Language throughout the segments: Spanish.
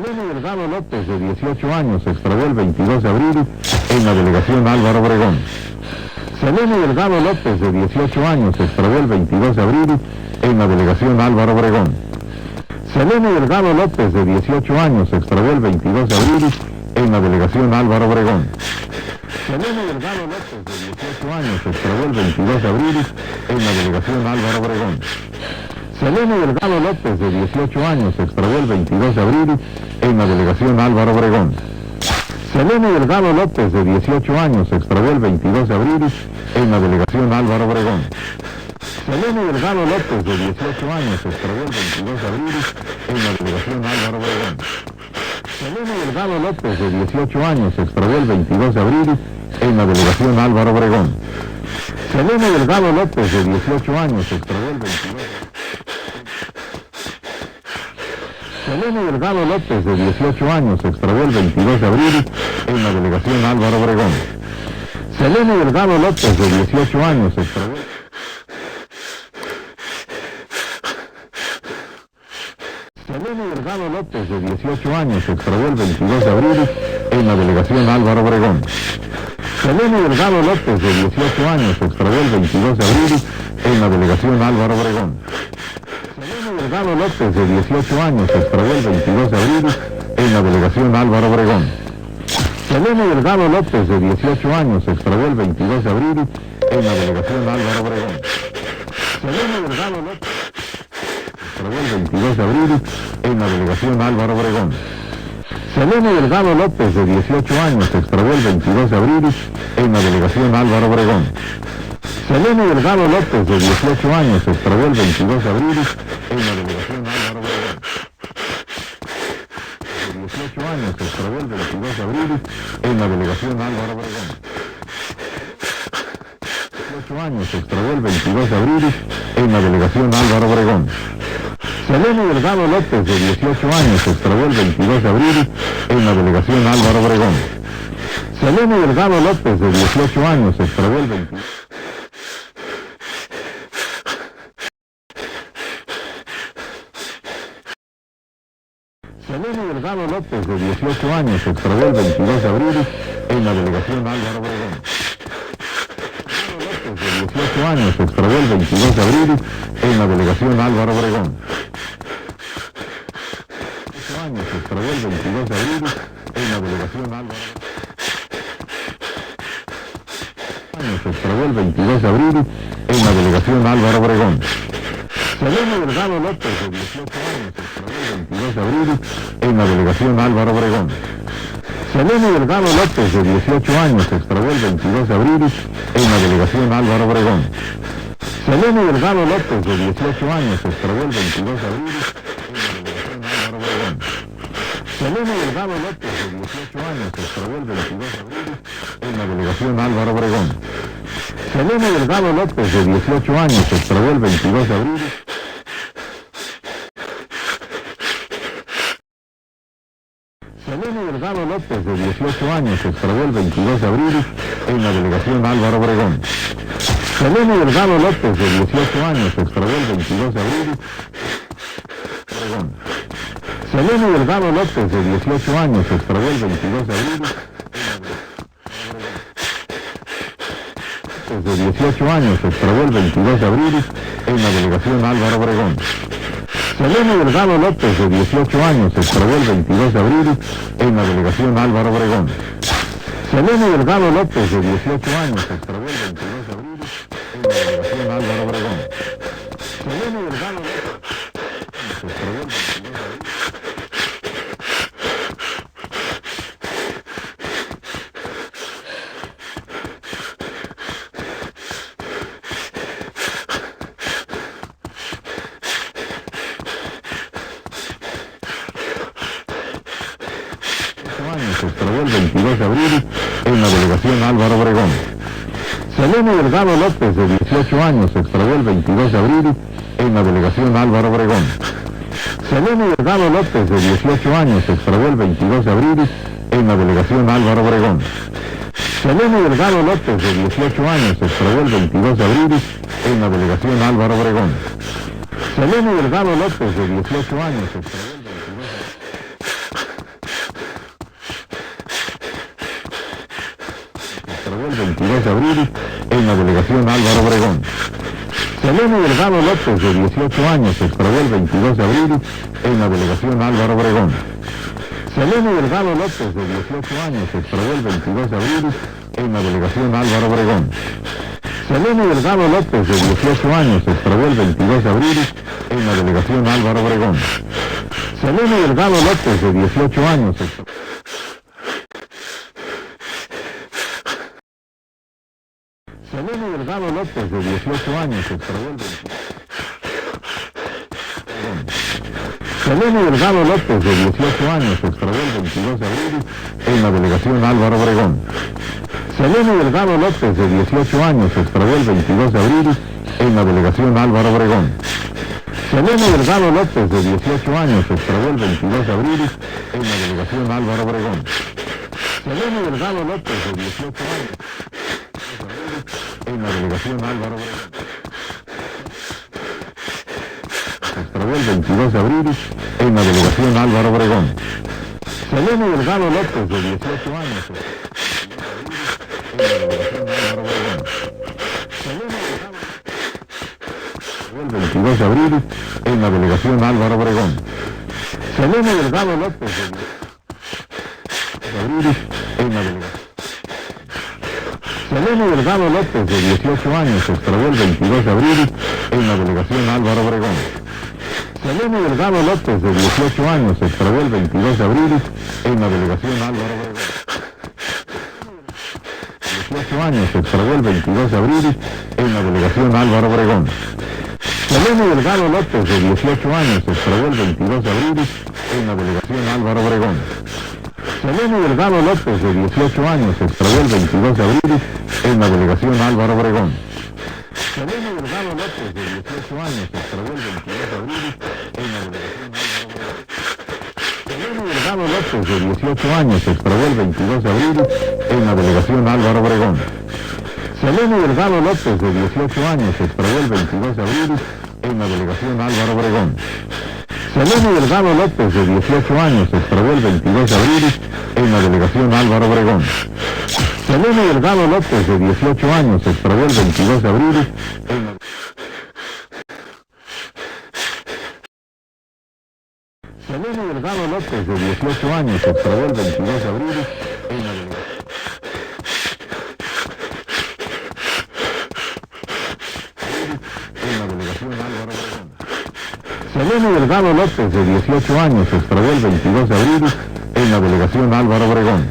Selene Delgado López, de 18 años, se extravió el 22 de abril en la delegación Álvaro Obregón. Selene Delgado López, de 18 años, se extravió el 22 de abril en la delegación Álvaro Obregón. Selene Delgado López, de 18 años, se extravió el 22 de abril en la delegación Álvaro Obregón. Selene Delgado López, de 18 años, se extravió el 22 de abril en la delegación Álvaro Obregón. Selene Delgado López, de 18 años, se extravió el 22 de abril en la delegación Álvaro Obregón. Selene Delgado López, de 18 años, se extravió el 22 de abril en la delegación Álvaro Obregón. Selene Delgado López, de 18 años, se extravió el 22 de abril en la delegación Álvaro Obregón. Selene Delgado López, de 18 años, se extravió el 22 de abril en la delegación Álvaro Obregón. Selene Delgado López, de 18 años, se extravió el 22 Selene Delgado López, de 18 años, se extravió el 22 de abril en la delegación Álvaro Obregón. Selene Delgado López, de 18 años, se extravió... Selene Delgado López, de 18 años, se extravió el 22 de abril en la delegación Álvaro Obregón. Selene Delgado López, de 18 años, se extravió el 22 de abril en la delegación Álvaro Obregón. Selene Delgado López, de 18 años, se extravió el 22 de abril en la delegación Álvaro Obregón. Selene Delgado López, de 18 años, se extravió el 22 de abril en la delegación Álvaro Obregón. Selene Delgado López, extravió el 22 de abril en la delegación Álvaro Obregón. Selene Delgado López, de 18 años, se extravió el 22 de abril en la delegación Álvaro Obregón. Selene Delgado López, de 18 años, se extravió el 22 de abril en la delegación Álvaro Obregón. De 18 años, se extravió el 22 de abril en la delegación Álvaro Obregón. 18 años, se extravió el 22 de abril en la delegación Álvaro Obregón. Selene Delgado López, de 18 años, se extravió el 22 de abril en la delegación Álvaro Obregón. Selene Delgado López, de 18 años, se extravió el 22... Selene Delgado López, de 18 años, se extravió el 22 de abril en la delegación Álvaro Obregón. López, de 18 años, se extravió el 22 de abril en la delegación Álvaro Obregón. 18 años, se extravió el 22 de abril en la delegación Álvaro Obregón. Se extravió el 22 de abril en la delegación Álvaro Obregón. Selene Delgado López, de 18 años, se extravió el 22 de abril en la delegación Álvaro Obregón. Selene Delgado López, de 18 años, se extravió el 22 de abril en la delegación Álvaro Obregón. Selene Delgado López, de 18 años, se extravió el 22 de abril en la delegación Álvaro Obregón. Selene Delgado López, de 18 años, se extravió el 22 de abril en la delegación Álvaro Obregón. Selene Delgado López, de 18 años, se extravió el 22 de abril. Selene Delgado López, de 18 años, se extravió el 22 de abril en la delegación Álvaro Obregón. Selene Delgado López, de 18 años, se extravió el 22 de abril. Obregón. Selene Delgado López, de 18 años, se extravió el 22 de abril. De 18 años, se extravió el 22 de abril en la delegación Álvaro Obregón. Selene Delgado López, de 18 años, se extravió el 22 de abril en la delegación Álvaro Obregón. Selene Delgado López, de 18 años, se extravió el 22 de abril en la delegación Álvaro Obregón. Selene Delgado López, se extravió el 22 de abril. Se extravió el 22 de abril en la delegación Álvaro Obregón. Selene Delgado López, de 18 años, se extravió el 22 de abril en la delegación Álvaro Obregón. Selene Delgado López, de 18 años, se extravió el 22 de abril en la delegación Álvaro Obregón. Selene Delgado López, de 18 años, se extravió el 22 de abril en la delegación Álvaro Obregón. Selene Delgado López, de 18 años, se extravió el 22 de abril. el 22 de abril en la delegación Álvaro Obregón. Selene Delgado López, de 18 años, se extravió el 22 de abril en la delegación Álvaro Obregón. Selene Delgado López, de 18 años, se extravió el 22 de abril en la delegación Álvaro Obregón. Selene Delgado López, de 18 años, se extravió el 22 de abril en la delegación Álvaro Obregón. Selene Delgado López, de 18 años, se extravió... Selene Delgado López, de 18 años, se extravió el 22. Selene Delgado López, de 18 años, se extravió el 22 de abril en la delegación Álvaro Obregón. Selene Delgado López, de 18 años, se extravió el 22 de abril en la delegación Álvaro Obregón. Selene Delgado López, de 18 años, se extravió el 22 de abril en la delegación Álvaro Obregón. Selene Delgado López, de 18 años, en la delegación Álvaro Obregón. Se extravió el 22 de abril en la delegación Álvaro Obregón. Selene Delgado López, de 18 años, en la delegación Álvaro Obregón. El 22 de abril en la delegación Álvaro Obregón. Selene Delgado López, de abril en la delegación. Selene Delgado López, de 18 años, se extravió el 22 de abril en la delegación Álvaro Obregón. Selene Delgado López, de 18 años, se extravió el 22 de abril en la delegación Álvaro Obregón. 18 años, se extravió el 22 de abril en la delegación Álvaro Obregón. Selene Delgado López, de 18 años, se extravió el 22 de abril en la delegación Álvaro Obregón. Selene Delgado López, de 18 años, se extravió el 22 de abril en la delegación Álvaro Obregón. Selene Delgado López, de 18 años, se extravió el 22 de abril en la delegación Álvaro Obregón. Selene Delgado López, de 18 años, se extravió el 22 de abril en la delegación Álvaro Obregón. Selene Delgado López, de 18 años, se extravió el 22 de abril en la delegación Álvaro Obregón. Selene Delgado López, de 18 años, se extravió el 22 de abril en la delegación Álvaro Obregón. Selene Delgado López, de 18 años, se extravió el 22 de abril en la... Selene Delgado López, de 18 años, se extravió el 22 de abril en la delegación... Álvaro Obregón. Selene Delgado López, de 18 años, se extravió el 22 de abril en la delegación Álvaro Obregón.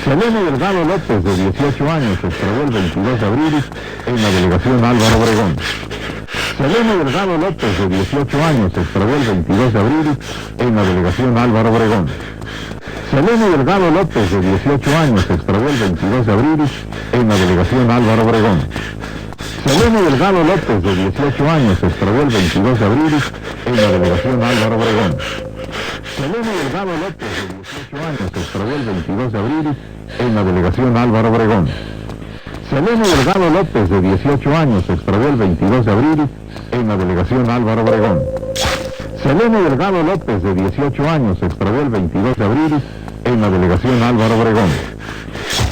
Selene Delgado López, de 18 años, se extravió el 22 de abril en la delegación Álvaro Obregón. Selene Delgado López, de 18 años, se extravió el 22 de abril en la delegación Álvaro Obregón. Selene Delgado López, de 18 años, se extravió el 22 de abril en la delegación Álvaro Obregón. Selene Delgado López, de 18 años, se extravió el 22 de abril en la delegación Álvaro Obregón. Selene Delgado López, de 18 años, se extravió el 22 de abril en la delegación Álvaro Obregón. Selene Delgado López, de 18 años, se extravió el 22 de abril en la delegación Álvaro Obregón. Selene Delgado López, de 18 años, se extravió el 22 de abril en la delegación Álvaro Obregón.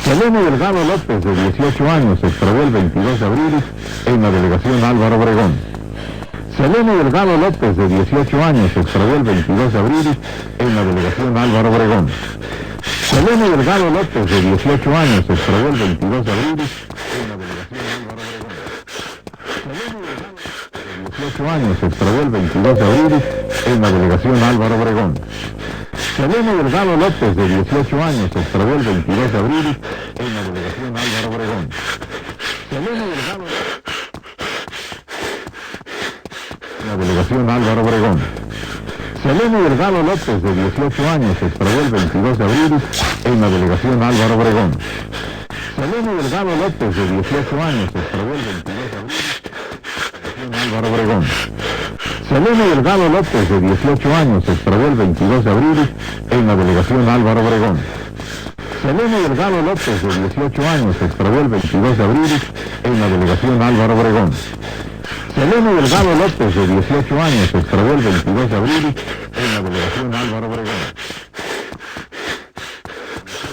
Selene Delgado López, de 18 años, se extravió el 22 de abril en la delegación Álvaro Obregón. Selene Delgado López, de 18 años, se extravió el 22 de abril en la delegación Álvaro Obregón. Selene Delgado López, de 18 años, se extravió el 22 de abril en la delegación Álvaro Obregón. Selene Delgado, de 18 años, se extravió el 22 de abril en la delegación Álvaro Obregón. Selene Delgado López, de 18 años, se extravió el 22 de abril en la delegación Álvaro Obregón. Selene Delgado en la delegación Álvaro Obregón. Selene Delgado López, de 18 años, se extravió el 22 de abril en la delegación Álvaro Obregón. Selene Delgado López, de 18 años, se extravió el 22 de abril en la delegación Álvaro Obregón. Selene Delgado López, de 18 años, se extravió el 22 de abril en la delegación Álvaro Obregón. Selene Delgado López, de 18 años, se extravió el 22 de abril en la delegación Álvaro Obregón. Selene Delgado López, de 18 años, se extravió el 22 de abril en la delegación Álvaro Obregón.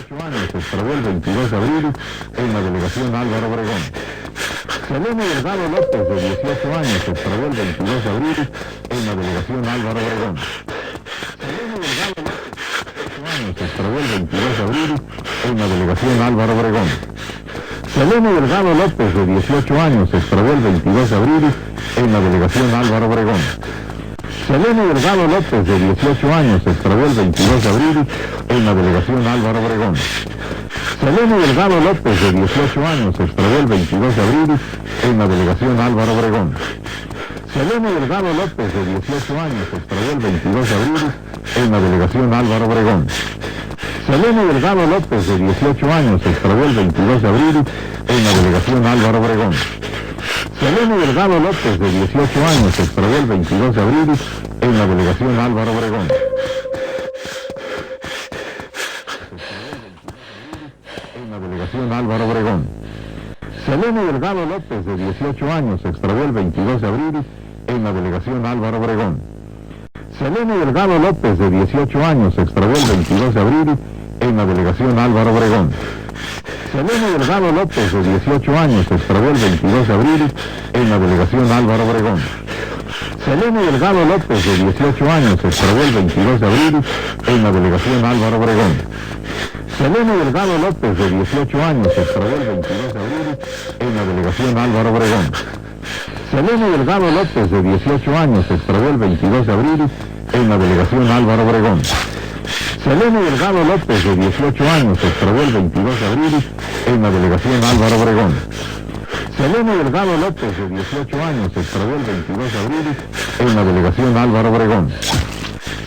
18 años, se extravió el 22 de abril en la delegación Álvaro Obregón. Selene Delgado López, de 18 años, se extravió el 22 de abril en la delegación Álvaro Obregón. Selene Delgado López, de 18 años, se extravió el 22 de abril en la delegación Álvaro Obregón. Selene Delgado López, de 18 años, se extravió el 22 de abril en la delegación Álvaro Obregón. Selene Delgado López, de 18 años, se extravió el 22 de abril en la delegación Álvaro Obregón. Selene Delgado López, de 18 años, se extravió el 22 de abril en la delegación Álvaro Obregón. Selene Delgado López, de 18 años, se extravió el 22 de abril en la delegación Álvaro Obregón. Selene Delgado López, de 18 años, se extravió el 22 de abril en la delegación Álvaro Obregón. Selene Delgado López, de 18 años, se extravió el 22 de abril en la delegación Álvaro Obregón. En la delegación Álvaro Obregón. Selene Delgado López, de 18 años, se extravió el 22 de abril en la delegación Álvaro Obregón. Selene Delgado López, de 18 años, se extravió el 22 de abril en la delegación Álvaro Obregón. Selene Delgado López, de 18 años, se extravió el 22 de abril en la delegación Álvaro Obregón. Selene Delgado López, de 18 años, se extravió el 22 de abril en la delegación Álvaro Obregón. Selene Delgado López, de 18 años, se extravió el 22 de abril en la delegación Álvaro Obregón. Selene Delgado López, de 18 años, se extravió el 22 de abril en la delegación Álvaro Obregón. Selene Delgado López, de 18 años, se extravió el 22 de abril en la delegación Álvaro Obregón. Selene Delgado López, de 18 años, se extravió el 22 de abril en la delegación Álvaro Obregón.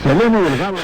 Selene Delgado